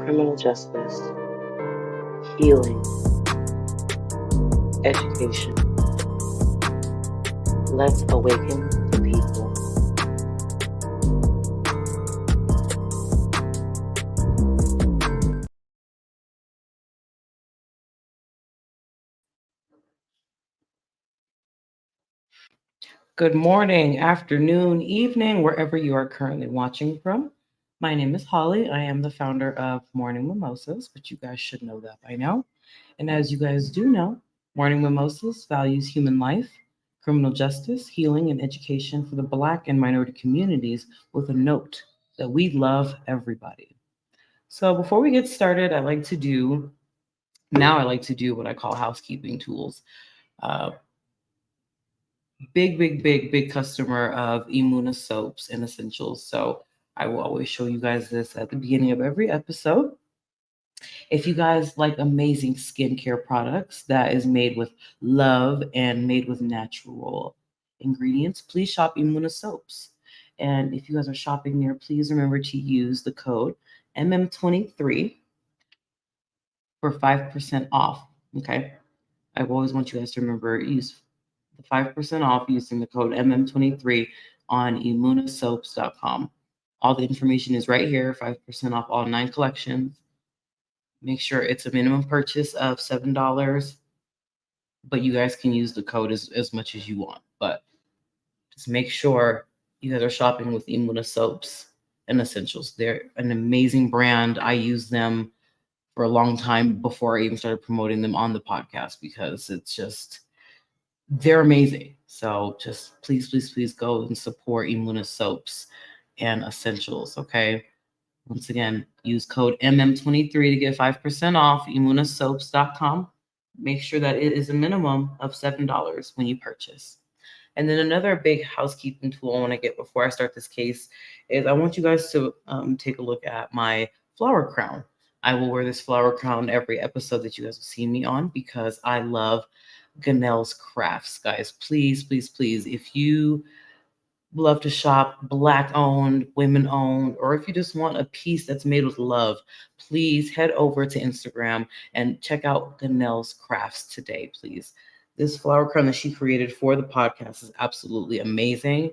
criminal justice, healing, education. Let's awaken the people. Good morning, afternoon, evening, wherever you are currently watching from. My name is Holly. I am the founder of Morning Mimosas, but you guys should know that by now. And as you guys do know, Morning Mimosas values human life, criminal justice, healing, and education for the Black and minority communities with a note that we love everybody. So before we get started, I like to do what I call housekeeping tools. Uh, big customer of Imuna soaps and essentials. So I will always show you guys this at the beginning of every episode. If you guys like amazing skincare products that is made with love and made with natural ingredients, please shop Imuna soaps. And if you guys are shopping there, please remember to use the code MM23 for 5% off. Okay. I always want you guys to remember use the 5% off using the code MM23 on immunasoaps.com. All the information is right here, 5% off all 9 collections. Make sure it's a minimum purchase of $7, but you guys can use the code as much as you want. But just make sure you guys are shopping with Imuna soaps and essentials. They're an amazing brand. I use them for a long time before I even started promoting them on the podcast because they're amazing. So just please go and support Imuna soaps and essentials. Okay. Once again, use code MM23 to get 5% off immunasoaps.com. Make sure that it is a minimum of $7 when you purchase. And then another big housekeeping tool I want to get before I start this case is I want you guys to take a look at my flower crown. I will wear this flower crown every episode that you guys will see me on because I love Ganell's Crafts, guys. Please, if you love to shop Black owned, women owned, or if you just want a piece that's made with love, please head over to Instagram and check out Ganell's Crafts today, please. This flower crown that she created for the podcast is absolutely amazing.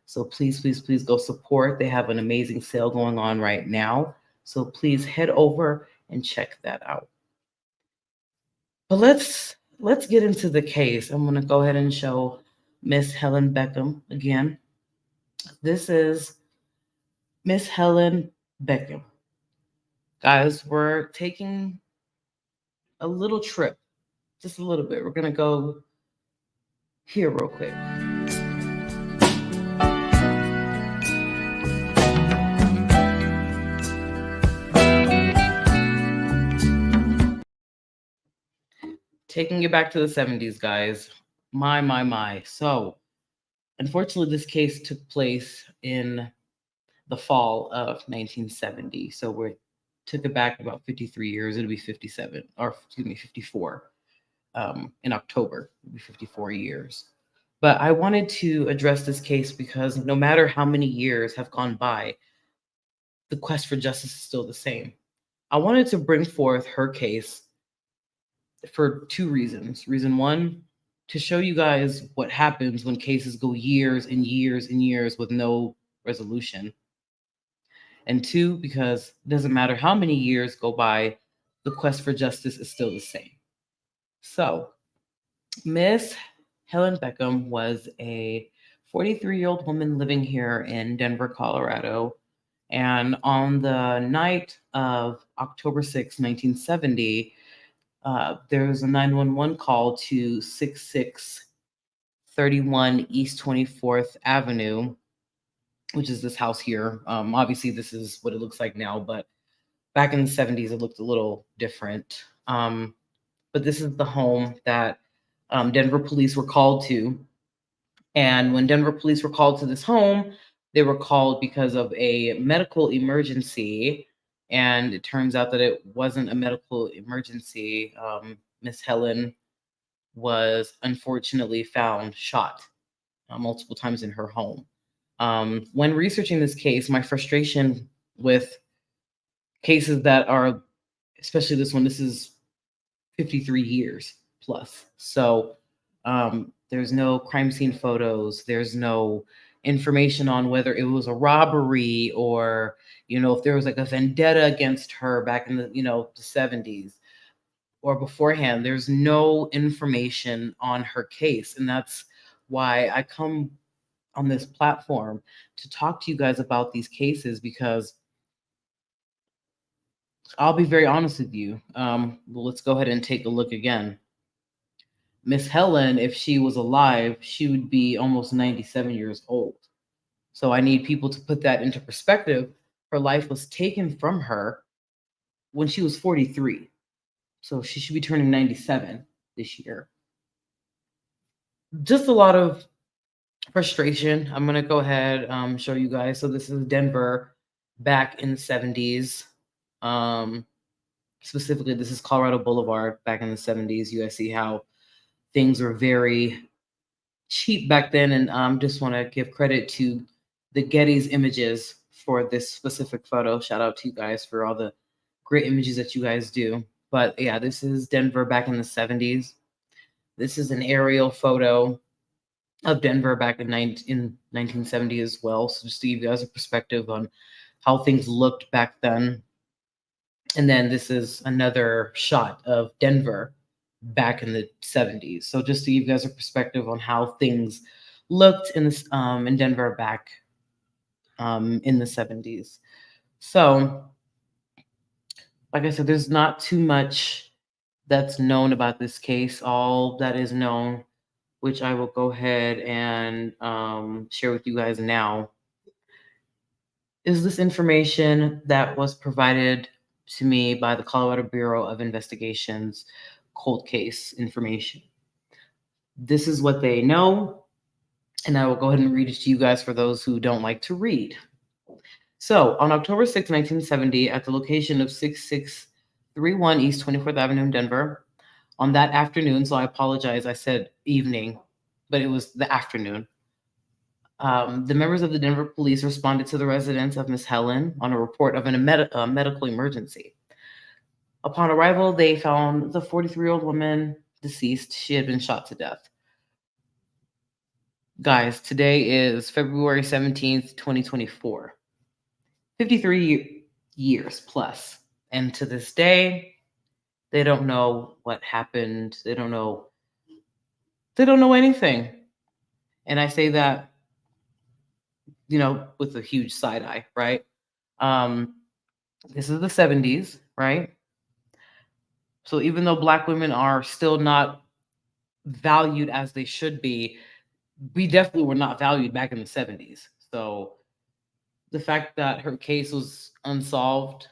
So please go support. They have an amazing sale going on right now. So please head over and check that out. But let's get into the case. I'm going to go ahead and show Miss Helen Beckam again. This is Miss Helen Beckam. Guys, we're taking a little trip, just a little bit. We're going to go here real quick. Taking you back to the 70s, guys. My. So, unfortunately, this case took place in the fall of 1970. So we took it back about 53 years. It'll be 54 in October. It'll be 54 years. But I wanted to address this case because no matter how many years have gone by, the quest for justice is still the same. I wanted to bring forth her case for 2 reasons. Reason 1, to show you guys what happens when cases go years and years and years with no resolution. And 2, because it doesn't matter how many years go by, the quest for justice is still the same. So, Miss Helen Beckam was a 43-year-old woman living here in Denver, Colorado. And on the night of October 6, 1970, there was a 911 call to 6631 East 24th Avenue, which is this house here. Obviously, this is what it looks like now, but back in the 70s, it looked a little different. But this is the home that Denver police were called to. And when Denver police were called to this home, they were called because of a medical emergency. And it turns out that it wasn't a medical emergency. Miss Helen was unfortunately found shot multiple times in her home. When researching this case, my frustration with cases that are, especially this one, this is 53 years plus. So there's no crime scene photos. There's no information on whether it was a robbery or, if there was like a vendetta against her back in the 70s or beforehand. There's no information on her case. And that's why I come on this platform to talk to you guys about these cases, because I'll be very honest with you. Let's go ahead and take a look again. Miss Helen, if she was alive, she would be almost 97 years old. So I need people to put that into perspective. Her life was taken from her when she was 43. So she should be turning 97 this year. Just a lot of frustration. I'm going to go ahead show you guys. So this is Denver back in the 70s. Specifically, this is Colorado Boulevard back in the 70s. You guys see how things were very cheap back then. And just want to give credit to the Getty's images for this specific photo. Shout out to you guys for all the great images that you guys do. But yeah, this is Denver back in the 70s. This is an aerial photo of Denver back in 1970 as well. So just to give you guys a perspective on how things looked back then. And then this is another shot of Denver back in the 70s. So just to give you guys a perspective on how things looked in this in Denver back in the 70s. So, like I said, there's not too much that's known about this case. All that is known, which I will go ahead and share with you guys now, is this information that was provided to me by the Colorado Bureau of Investigation's cold case information. This is what they know, and I will go ahead and read it to you guys for those who don't like to read. So, on October 6, 1970, at the location of 6631 East 24th Avenue in Denver, on that afternoon, so I apologize, I said evening, but it was the afternoon. The members of the Denver police responded to the residence of Miss Helen on a report of a medical emergency. Upon arrival, they found the 43-year-old woman deceased. She had been shot to death. Guys, today is February 17th, 2024. 53 years plus. And to this day, they don't know what happened. They don't know anything. And I say that, with a huge side eye, right? This is the 70s, right? So even though Black women are still not valued as they should be, we definitely were not valued back in the 70s. So the fact that her case was unsolved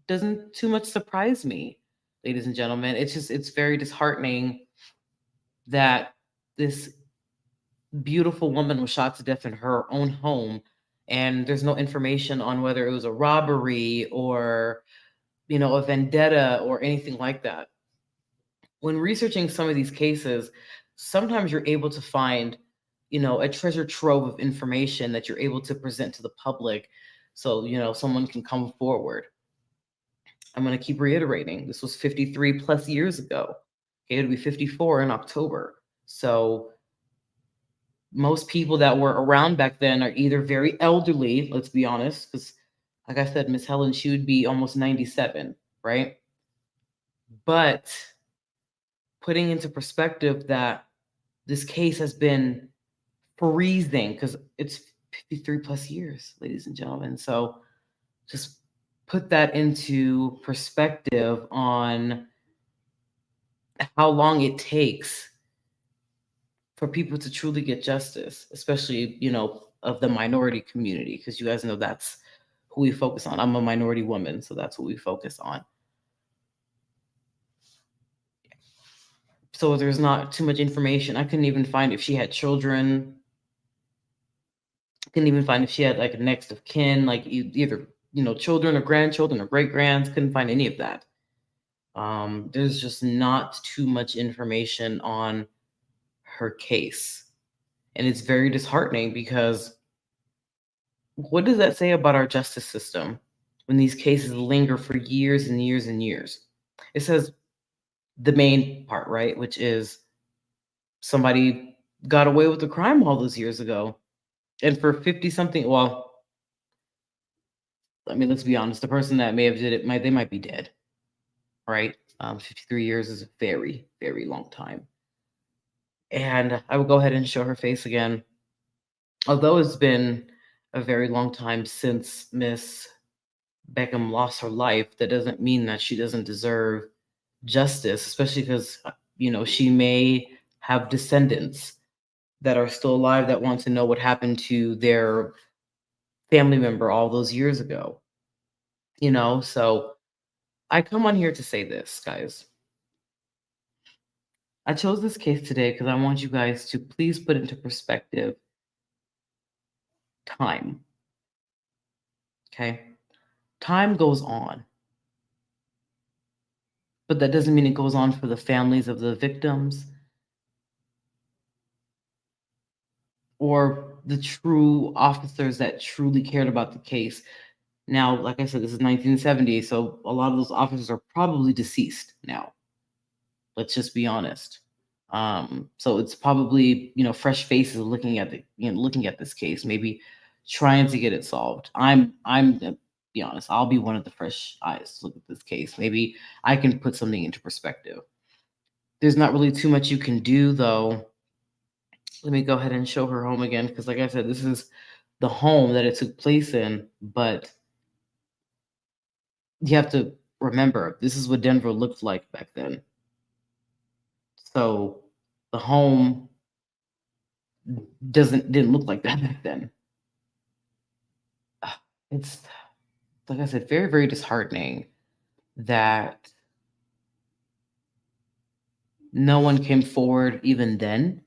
doesn't too much surprise me, ladies and gentlemen. It's very disheartening that this beautiful woman was shot to death in her own home, and there's no information on whether it was a robbery or, a vendetta or anything like that. When researching some of these cases, sometimes you're able to find, a treasure trove of information that you're able to present to the public so, someone can come forward. I'm going to keep reiterating, this was 53 plus years ago. Okay, it'll be 54 in October. So most people that were around back then are either very elderly, let's be honest, because like I said, Miss Helen, she would be almost 97, right? But putting into perspective that this case has been freezing, because it's 53 plus years, ladies and gentlemen. So just put that into perspective on how long it takes for people to truly get justice, especially, of the minority community, because you guys know that's who we focus on. I'm a minority woman, so that's what we focus on. So there's not too much information. I couldn't even find if she had children. I couldn't even find if she had like a next of kin, like either, children or grandchildren or great grands. Couldn't find any of that. There's just not too much information on her case. And it's very disheartening, because what does that say about our justice system, when these cases linger for years and years and years. It says the main part, right, which is somebody got away with the crime all those years ago. And for 50 something, well, I mean, let's be honest, the person that may have did it they might be dead, right? 53 years is a very, very long time. And I will go ahead and show her face again. Although it's been a very long time since Miss Beckham lost her life, that doesn't mean that she doesn't deserve justice, especially because, she may have descendants that are still alive that want to know what happened to their family member all those years ago, So I come on here to say this, guys. I chose this case today because I want you guys to please put into perspective time. Okay. Time goes on, but that doesn't mean it goes on for the families of the victims or the true officers that truly cared about the case. Now, like I said, this is 1970, so a lot of those officers are probably deceased now. Let's just be honest. So it's probably, fresh faces looking at looking at this case, maybe trying to get it solved. I'm to be honest, I'll be one of the fresh eyes to look at this case. Maybe I can put something into perspective. There's not really too much you can do, though. Let me go ahead and show her home again, because like I said, this is the home that it took place in, but you have to remember, this is what Denver looked like back then. So the home didn't look like that back then. It's, like I said, very, very disheartening that no one came forward even then.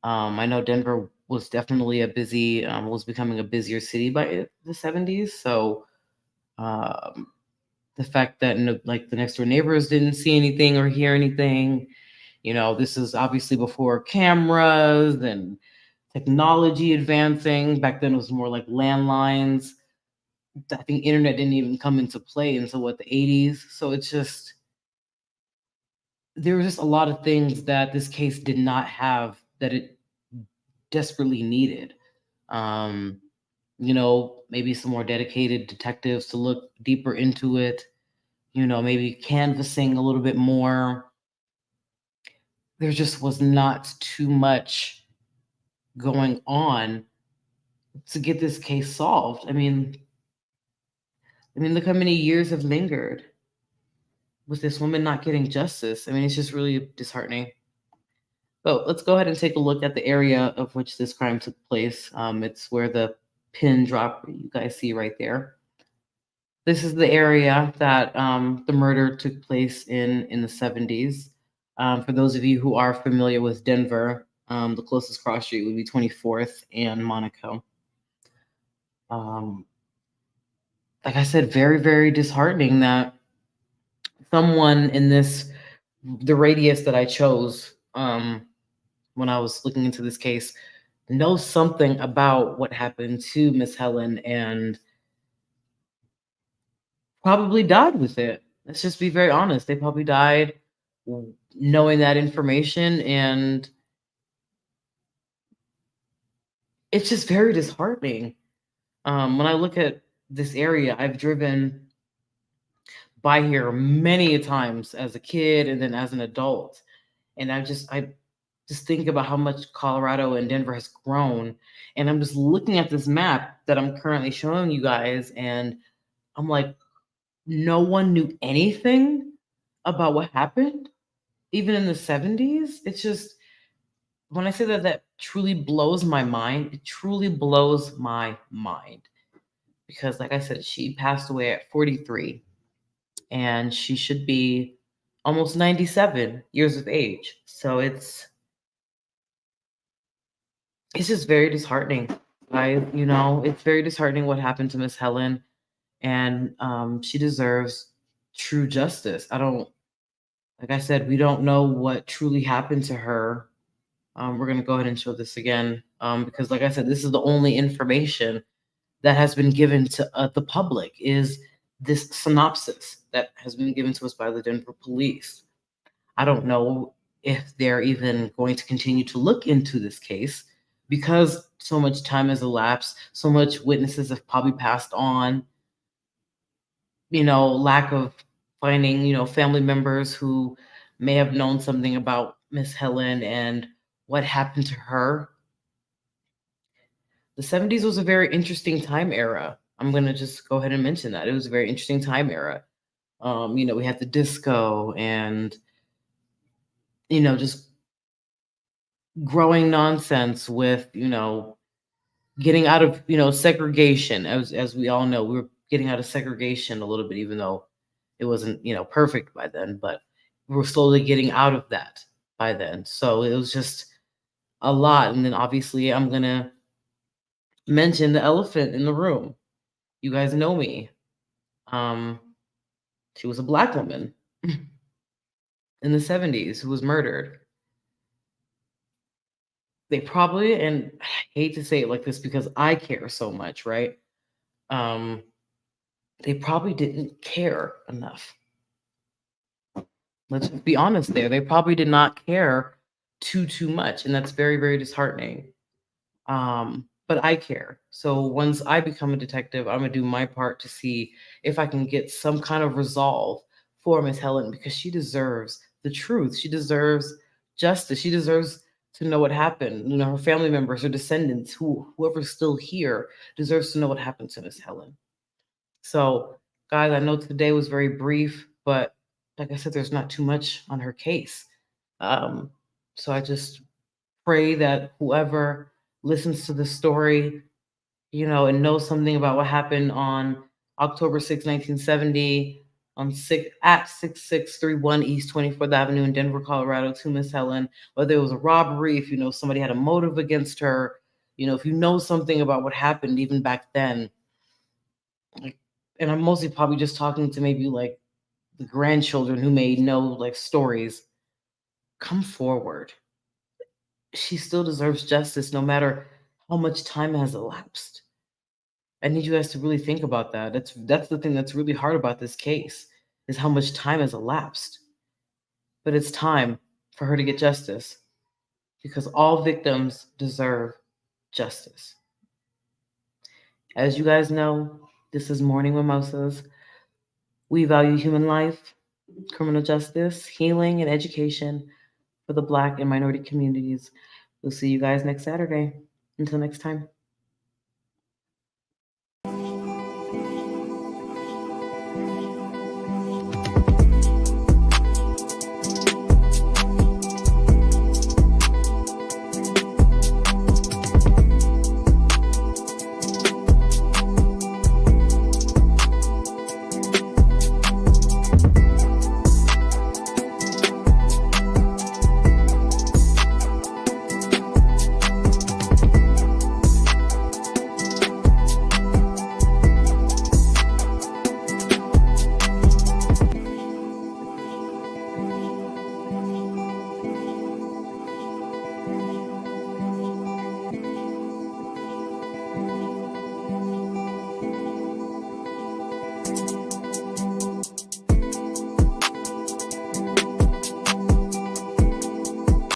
I know Denver was definitely was becoming a busier city by the 70s. So the fact that like the next door neighbors didn't see anything or hear anything, this is obviously before cameras and technology advancing. Back then it was more like landlines. I think internet didn't even come into play until the 80s. So it's just, there were just a lot of things that this case did not have that it desperately needed. Um, maybe some more dedicated detectives to look deeper into it, maybe canvassing a little bit more. There just was not too much going on to get this case solved. Look how many years have lingered with this woman not getting justice. It's just really disheartening. But let's go ahead and take a look at the area of which this crime took place. It's where the pin drop you guys see right there. This is the area that the murder took place in the 70s. For those of you who are familiar with Denver, the closest cross street would be 24th and Monaco. Like I said, very, very disheartening that someone in the radius that I chose when I was looking into this case knows something about what happened to Miss Helen and probably died with it. Let's just be very honest. They probably died knowing that information, and it's just very disheartening. When I look at this area, I've driven by here many times as a kid and then as an adult, and I just think about how much Colorado and Denver has grown, and I'm just looking at this map that I'm currently showing you guys, and I'm like, no one knew anything about what happened, even in the 70s. It's just, when I say that truly blows my mind. It truly blows my mind. Because, like I said, she passed away at 43, and she should be almost 97 years of age. So it's just very disheartening. It's very disheartening what happened to Miss Helen, and she deserves true justice. Like I said, we don't know what truly happened to her. We're going to go ahead and show this again, because, like I said, this is the only information that has been given to the public, is this synopsis that has been given to us by the Denver police. I don't know if they're even going to continue to look into this case because so much time has elapsed, so much witnesses have probably passed on, lack of finding, family members who may have known something about Miss Helen and what happened to her. The 70s was a very interesting time era. I'm going to just go ahead and mention that. It was a very interesting time era. We had the disco and, just growing nonsense with, getting out of, segregation. As we all know, we were getting out of segregation a little bit, even though it wasn't, perfect by then, but we were slowly getting out of that by then. So it was just a lot. And then obviously I'm going to mention the elephant in the room. You guys know me. She was a Black woman in the 70s who was murdered. They probably, and I hate to say it like this because I care so much, right? They probably didn't care enough. Let's be honest there. They probably did not care too much, and that's very, very disheartening. But I care. So once I become a detective, I'm gonna do my part to see if I can get some kind of resolve for Miss Helen because she deserves the truth. She deserves justice. She deserves to know what happened. Her family members, her descendants, whoever's still here, deserves to know what happened to Miss Helen. So, guys, I know today was very brief, but like I said, there's not too much on her case. So I just pray that whoever listens to the story, and knows something about what happened on October 6, 1970, at 6631 East 24th Avenue in Denver, Colorado, to Miss Helen, whether it was a robbery, if somebody had a motive against her, if you know something about what happened even back then, like, and I'm mostly probably just talking to maybe like the grandchildren who may know like stories, come forward. She still deserves justice no matter how much time has elapsed. I need you guys to really think about that. That's the thing that's really hard about this case is how much time has elapsed. But it's time for her to get justice because all victims deserve justice. As you guys know, this is Morning Mimosas. We value human life, criminal justice, healing, and education for the Black and minority communities. We'll see you guys next Saturday. Until next time.